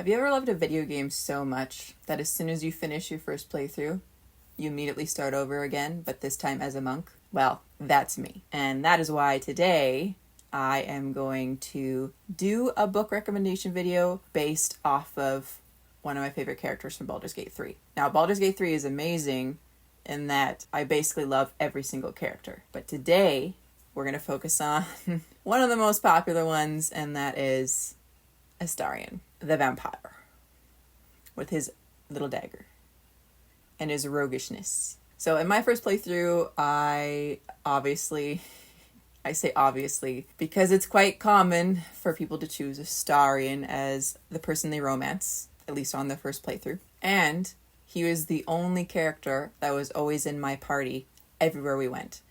Have you ever loved a video game so much that as soon as you finish your first playthrough, you immediately start over again, but this time as a monk? Well, that's me. And that is why today I am going to do a book recommendation video based off of one of my favorite characters from Baldur's Gate 3. Now, Baldur's Gate 3 is amazing in that I basically love every single character. But today, we're going to focus on one of the most popular ones, and that is Astarion, the vampire, with his little dagger and his roguishness. So in my first playthrough, I say obviously because it's quite common for people to choose Astarion as the person they romance, at least on their first playthrough. And he was the only character that was always in my party everywhere we went,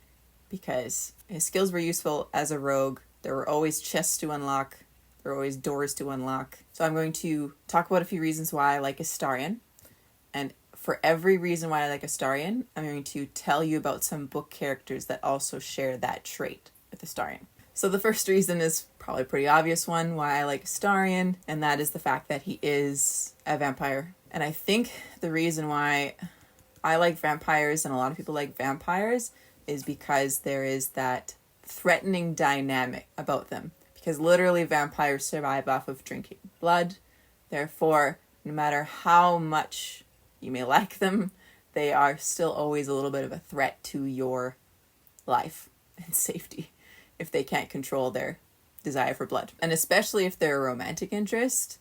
because his skills were useful as a rogue. There were always chests to unlock. There were always doors to unlock. So I'm going to talk about a few reasons why I like Astarion. And for every reason why I like Astarion, I'm going to tell you about some book characters that also share that trait with Astarion. So the first reason is probably a pretty obvious one why I like Astarion, and that is the fact that he is a vampire. And I think the reason why I like vampires and a lot of people like vampires is because there is that threatening dynamic about them. Because literally vampires survive off of drinking blood. Therefore, no matter how much you may like them, they are still always a little bit of a threat to your life and safety if they can't control their desire for blood. And especially if they're a romantic interest,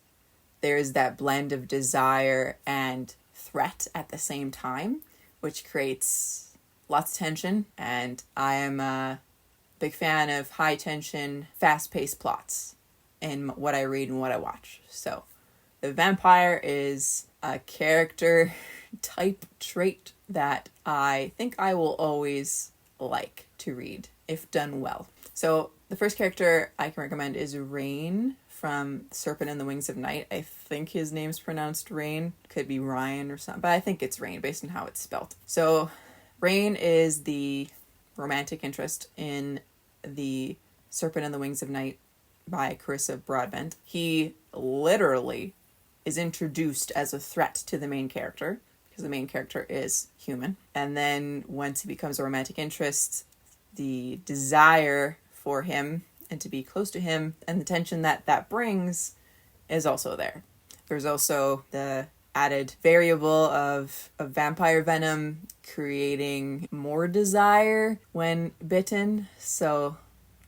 there's that blend of desire and threat at the same time, which creates lots of tension. And I am a big fan of high tension, fast-paced plots in what I read and what I watch. So the vampire is a character type trait that I think I will always like to read if done well. So the first character I can recommend is Rain from Serpent and the Wings of Night. I think his name's pronounced Rain. Could be Ryan or something, but I think it's Rain based on how it's spelled. So Rain is the romantic interest in the Serpent and the Wings of Night by Carissa Broadbent. He literally is introduced as a threat to the main character because the main character is human. And then once he becomes a romantic interest, the desire for him and to be close to him and the tension that brings is also there. There's also the added variable of vampire venom creating more desire when bitten. So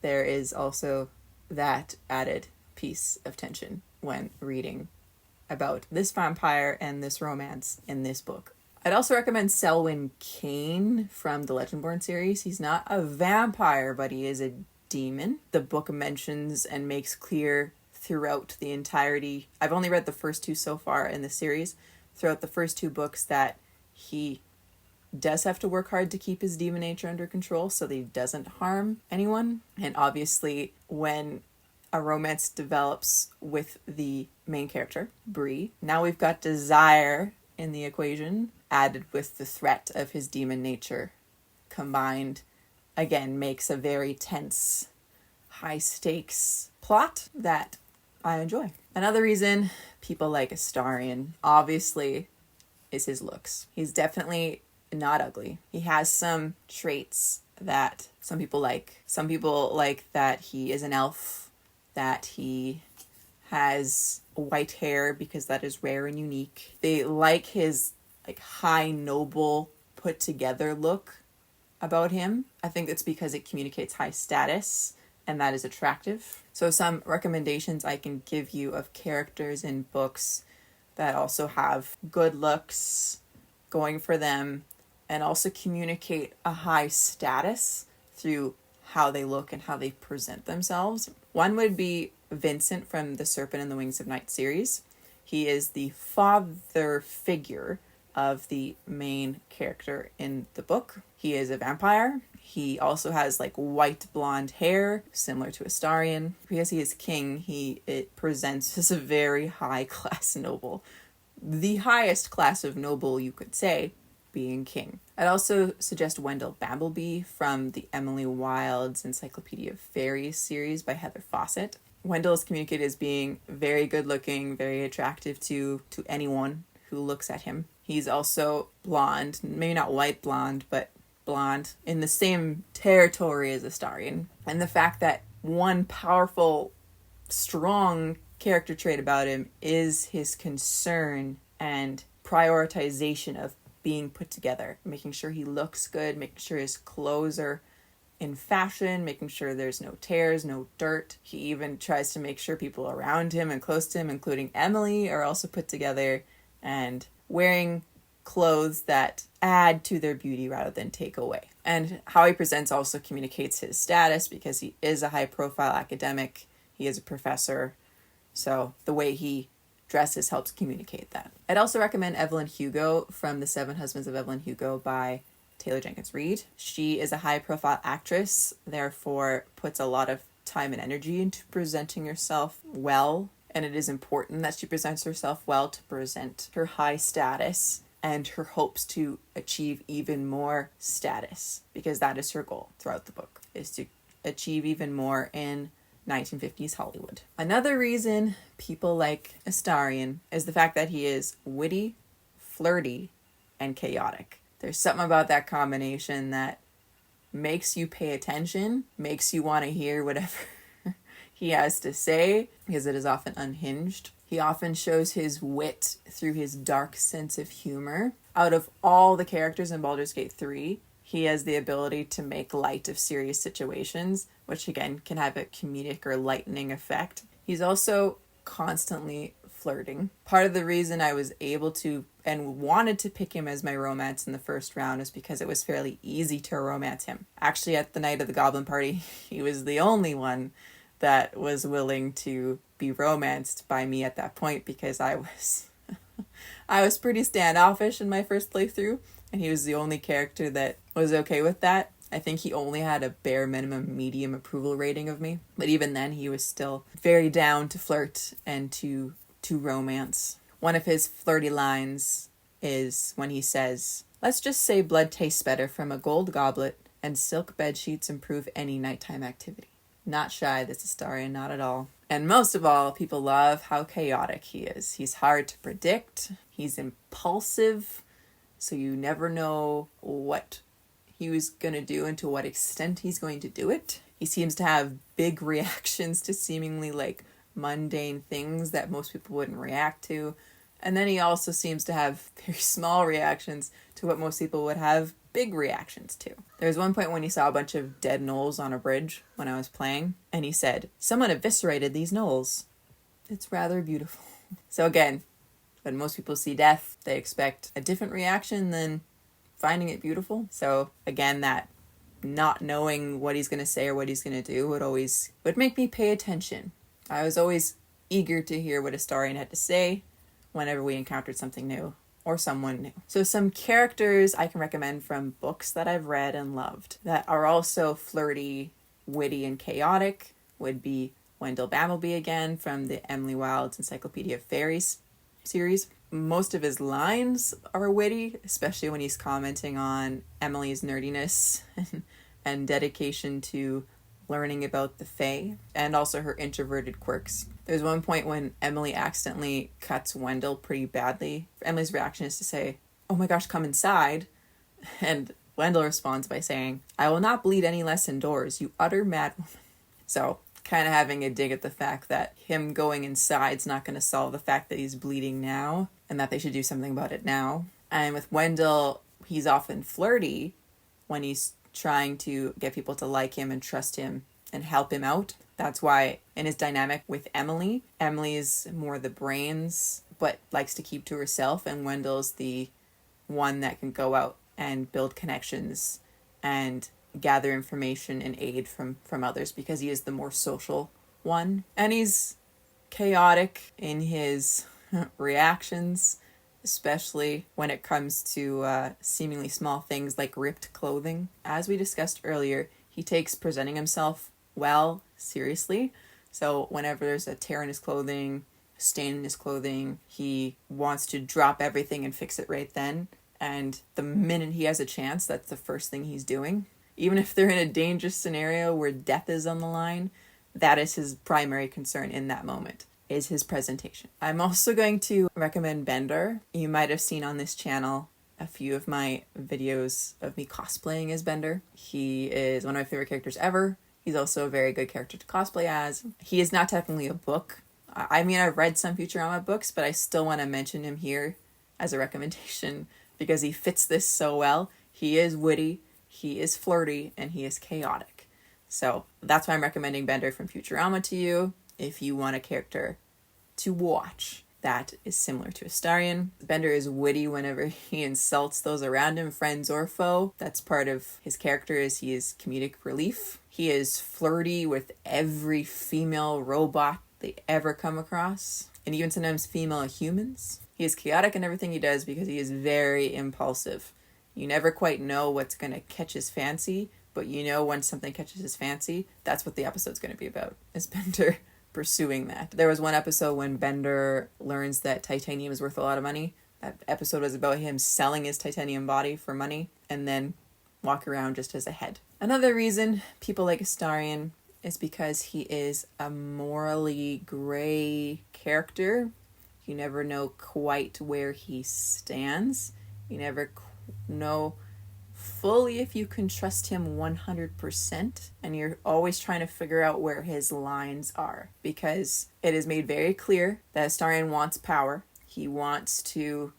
there is also that added piece of tension when reading about this vampire and this romance in this book. I'd also recommend Selwyn Kane from the Legendborn series. He's not a vampire, but he is a demon. The book mentions and makes clear throughout the entirety. I've only read the first two so far in the series. Throughout the first two books that he does have to work hard to keep his demon nature under control so that he doesn't harm anyone. And obviously when a romance develops with the main character, Bree, now we've got desire in the equation added with the threat of his demon nature combined, again, makes a very tense, high stakes plot that I enjoy. Another reason people like Astarion, obviously, is his looks. He's definitely not ugly. He has some traits that some people like. Some people like that he is an elf, that he has white hair because that is rare and unique. They like his high, noble, put together look about him. I think it's because it communicates high status and that is attractive. So some recommendations I can give you of characters in books that also have good looks going for them and also communicate a high status through how they look and how they present themselves. One would be Vincent from the Serpent and the Wings of Night series. He is the father figure of the main character in the book. He is a vampire. He also has white blonde hair, similar to Astarion. Because he is king, it presents as a very high class noble. The highest class of noble, you could say, being king. I'd also suggest Wendell Bambleby from the Emily Wilde's Encyclopedia of Fairies series by Heather Fawcett. Wendell is communicated as being very good looking, very attractive to anyone who looks at him. He's also blonde, maybe not white blonde, but blonde, in the same territory as Astarion. And the fact that one powerful, strong character trait about him is his concern and prioritization of being put together, making sure he looks good, making sure his clothes are in fashion, making sure there's no tears, no dirt. He even tries to make sure people around him and close to him, including Emily, are also put together and wearing clothes that add to their beauty rather than take away. And how he presents also communicates his status, because he is a high-profile academic. He is a professor. So the way he dresses helps communicate that. I'd also recommend Evelyn Hugo from The Seven Husbands of Evelyn Hugo by Taylor Jenkins Reid. She is a high-profile actress, therefore puts a lot of time and energy into presenting herself well. And it is important that she presents herself well to present her high status and her hopes to achieve even more status, because that is her goal throughout the book, is to achieve even more in 1950s Hollywood. Another reason people like Astarion is the fact that he is witty, flirty, and chaotic. There's something about that combination that makes you pay attention, makes you want to hear whatever he has to say, because it is often unhinged. He often shows his wit through his dark sense of humor. Out of all the characters in Baldur's Gate 3, he has the ability to make light of serious situations, which again can have a comedic or lightening effect. He's also constantly flirting. Part of the reason I was able to and wanted to pick him as my romance in the first round is because it was fairly easy to romance him. Actually, at the night of the Goblin Party, he was the only one that was willing to be romanced by me at that point, because I was pretty standoffish in my first playthrough, and he was the only character that was okay with that. I think he only had a bare minimum medium approval rating of me, but even then he was still very down to flirt and to romance. One of his flirty lines is when he says, "Let's just say blood tastes better from a gold goblet, and silk bed sheets improve any nighttime activity." Not shy, this Astarion, not at all. And most of all, people love how chaotic he is. He's hard to predict. He's impulsive, so you never know what he was going to do and to what extent he's going to do it. He seems to have big reactions to seemingly mundane things that most people wouldn't react to. And then he also seems to have very small reactions to what most people would have big reactions to. There was one point when he saw a bunch of dead gnolls on a bridge when I was playing, and he said, "Someone eviscerated these gnolls. It's rather beautiful." So again, when most people see death, they expect a different reaction than finding it beautiful. So again, that not knowing what he's going to say or what he's going to do would make me pay attention. I was always eager to hear what Astarion had to say whenever we encountered something new or someone new. So some characters I can recommend from books that I've read and loved that are also flirty, witty, and chaotic would be Wendell Bambleby again from the Emily Wilde's Encyclopedia of Fairies series. Most of his lines are witty, especially when he's commenting on Emily's nerdiness and dedication to learning about the Fae, and also her introverted quirks. There's one point when Emily accidentally cuts Wendell pretty badly. Emily's reaction is to say, "Oh my gosh, come inside." And Wendell responds by saying, "I will not bleed any less indoors, you utter madwoman." So kind of having a dig at the fact that him going inside's not going to solve the fact that he's bleeding now, and that they should do something about it now. And with Wendell, he's often flirty when he's trying to get people to like him and trust him and help him out. That's why in his dynamic with Emily's more the brains, but likes to keep to herself, and Wendell's the one that can go out and build connections and gather information and aid from others, because he is the more social one. And he's chaotic in his reactions, especially when it comes to seemingly small things like ripped clothing. As we discussed earlier, he takes presenting himself well seriously. So whenever there's a tear in his clothing, a stain in his clothing, he wants to drop everything and fix it right then. And the minute he has a chance, that's the first thing he's doing. Even if they're in a dangerous scenario where death is on the line, that is his primary concern in that moment, is his presentation. I'm also going to recommend Bender. You might have seen on this channel a few of my videos of me cosplaying as Bender. He is one of my favorite characters ever. He's also a very good character to cosplay as. He is not technically a book. I mean, I've read some Futurama books, but I still want to mention him here as a recommendation because he fits this so well. He is witty, he is flirty, and he is chaotic. So that's why I'm recommending Bender from Futurama to you if you want a character to watch that is similar to Astarion. Bender is witty whenever he insults those around him, friends or foe. That's part of his character, is he is comedic relief. He is flirty with every female robot they ever come across, and even sometimes female humans. He is chaotic in everything he does because he is very impulsive. You never quite know what's going to catch his fancy, but you know when something catches his fancy, that's what the episode's going to be about, is Bender pursuing that. There was one episode when Bender learns that titanium is worth a lot of money. That episode was about him selling his titanium body for money and then walk around just as a head. Another reason people like Astarion is because he is a morally gray character. You never know quite where he stands. You never know fully if you can trust him 100%, and you're always trying to figure out where his lines are, because it is made very clear that Astarion wants power. He wants to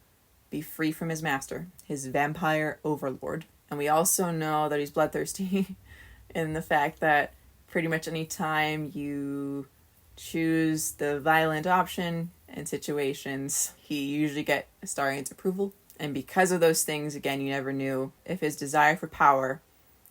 be free from his master, his vampire overlord. And we also know that he's bloodthirsty in the fact that pretty much any time you choose the violent option in situations, he usually gets Astarion's approval. And because of those things, again, you never knew if his desire for power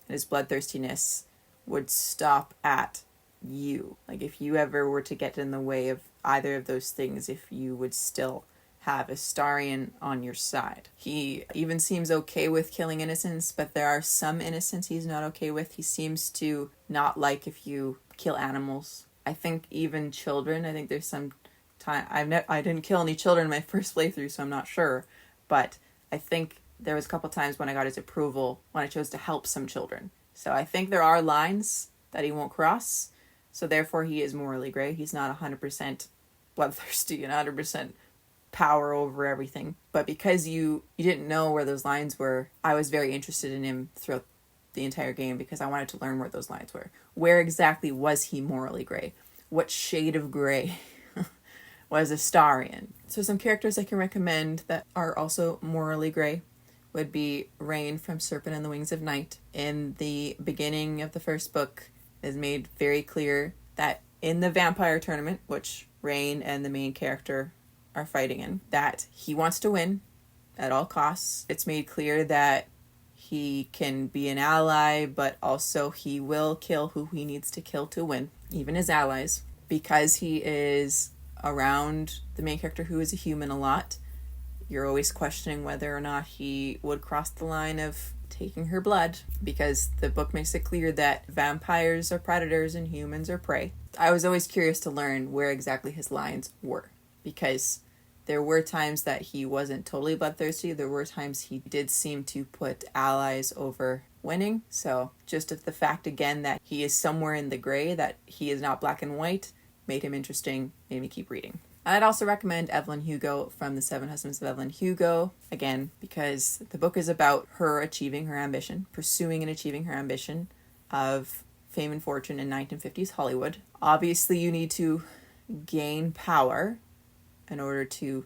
and his bloodthirstiness would stop at you. Like, if you ever were to get in the way of either of those things, if you would still have Astarion on your side. He even seems okay with killing innocents, but there are some innocents he's not okay with. He seems to not like if you kill animals. I think even children. I think there's some time I didn't kill any children in my first playthrough, so I'm not sure. But I think there was a couple times when I got his approval when I chose to help some children. So I think there are lines that he won't cross. So therefore he is morally gray. He's not 100% bloodthirsty and 100% power over everything. But because you didn't know where those lines were, I was very interested in him throughout the entire game because I wanted to learn where those lines were. Where exactly was he morally gray? What shade of gray was Astarion? So some characters I can recommend that are also morally gray would be Rain from Serpent and the Wings of Night. In the beginning of the first book, it is made very clear that in the vampire tournament, which Rain and the main character are fighting in, that he wants to win at all costs. It's made clear that he can be an ally, but also he will kill who he needs to kill to win, even his allies, because he is around the main character who is a human a lot. You're always questioning whether or not he would cross the line of taking her blood, because the book makes it clear that vampires are predators and humans are prey. I was always curious to learn where exactly his lines were, because there were times that he wasn't totally bloodthirsty. There were times he did seem to put allies over winning. So just of the fact, again, that he is somewhere in the gray, that he is not black and white, made him interesting, made me keep reading. I'd also recommend Evelyn Hugo from The Seven Husbands of Evelyn Hugo, again, because the book is about her achieving her ambition, pursuing and achieving her ambition of fame and fortune in 1950s Hollywood. Obviously, you need to gain power in order to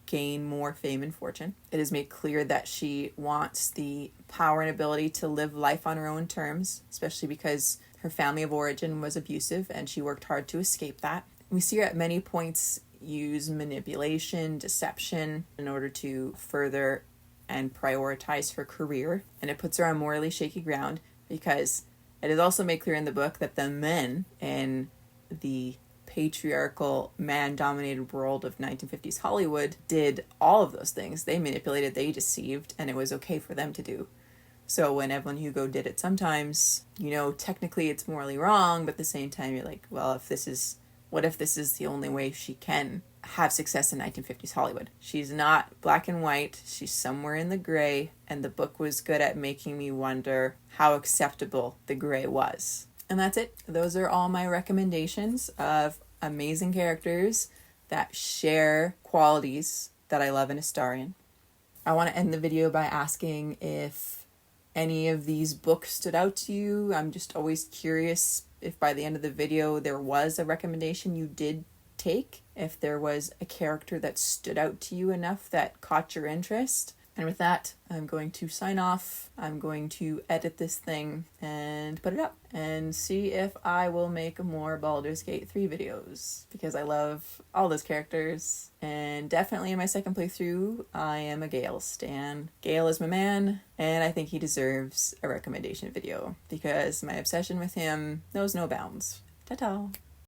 gain more fame and fortune. It is made clear that she wants the power and ability to live life on her own terms, especially because her family of origin was abusive and she worked hard to escape that. We see her at many points use manipulation, deception in order to further and prioritize her career. And it puts her on morally shaky ground because it is also made clear in the book that the men in the patriarchal, man-dominated world of 1950s Hollywood did all of those things. They manipulated, they deceived, and it was okay for them to do. So when Evelyn Hugo did it sometimes, technically it's morally wrong, but at the same time you're like, well, what if this is the only way she can have success in 1950s Hollywood? She's not black and white, she's somewhere in the gray, and the book was good at making me wonder how acceptable the gray was. And that's it. Those are all my recommendations of amazing characters that share qualities that I love in Astarion. I want to end the video by asking if any of these books stood out to you. I'm just always curious if by the end of the video there was a recommendation you did take, if there was a character that stood out to you enough that caught your interest. And with that, I'm going to sign off. I'm going to edit this thing and put it up and see if I will make more Baldur's Gate 3 videos, because I love all those characters. And definitely in my second playthrough, I am a Gale stan. Gale is my man, and I think he deserves a recommendation video because my obsession with him knows no bounds. Ta-ta!